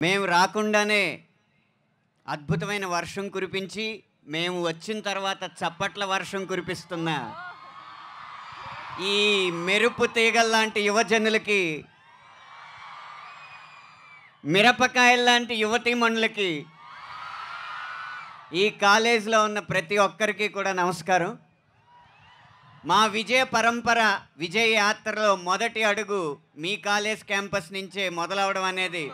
మేము రాకుండానే అద్భుతమైన వర్షం కురిపించి, మేము వచ్చిన తర్వాత చప్పట్ల వర్షం కురిపిస్తున్న ఈ మెరుపు తీగల్లాంటి యువజనులకి, మిరపకాయల్లాంటి యువతీమణులకి, ఈ కాలేజీలో ఉన్న ప్రతి ఒక్కరికి కూడా నమస్కారం. మా విజయ పరంపర, విజయ యాత్రలో మొదటి అడుగు మీ కాలేజ్ క్యాంపస్ నుంచే మొదలవడం అనేది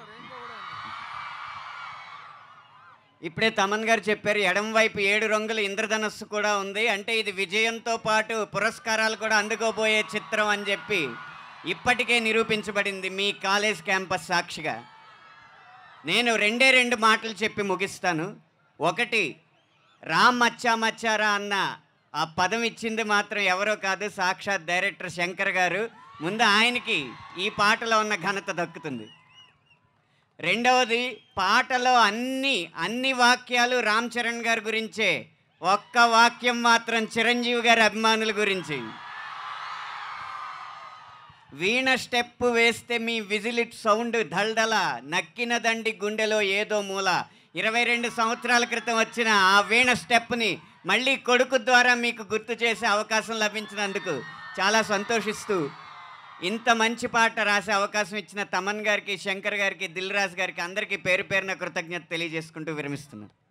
ఇప్పుడే తమన్ గారు చెప్పారు. ఎడం వైపు 7 రంగుల ఇంద్రధనస్సు కూడా ఉంది. అంటే ఇది విజయంతో పాటు పురస్కారాలు కూడా అందుకోబోయే చిత్రం అని చెప్పి ఇప్పటికే నిరూపించబడింది మీ కాలేజ్ క్యాంపస్ సాక్షిగా. నేను రెండు మాటలు చెప్పి ముగిస్తాను. ఒకటి, రామ్ మచ్చా మచ్చారా అన్న ఆ పదం ఇచ్చింది మాత్రం ఎవరో కాదు, సాక్షాత్ డైరెక్టర్ శంకర్ గారు. ముందు ఆయనకి ఈ పాటలో ఉన్న ఘనత దక్కుతుంది. రెండవది, పాటలో అన్ని వాక్యాలు రామ్ చరణ్ గారి గురించే, ఒక్క వాక్యం మాత్రం చిరంజీవి గారి అభిమానుల గురించి. వీణ స్టెప్ వేస్తే మీ విజిలిట్ సౌండ్ దల్దల, నక్కిన దండి గుండెలో ఏదో మూల. 22 సంవత్సరాల క్రితం వచ్చిన ఆ వీణ స్టెప్ని మళ్ళీ కొడుకు ద్వారా మీకు గుర్తు చేసే అవకాశం లభించినందుకు చాలా సంతోషిస్తూ, ఇంత మంచి పాట రాసే అవకాశం ఇచ్చిన తమన్ గారికి, శంకర్ గారికి, దిల్ రాజు గారికి అందరికీ పేరు పేరున కృతజ్ఞత తెలియజేసుకుంటూ విరమిస్తున్నాను.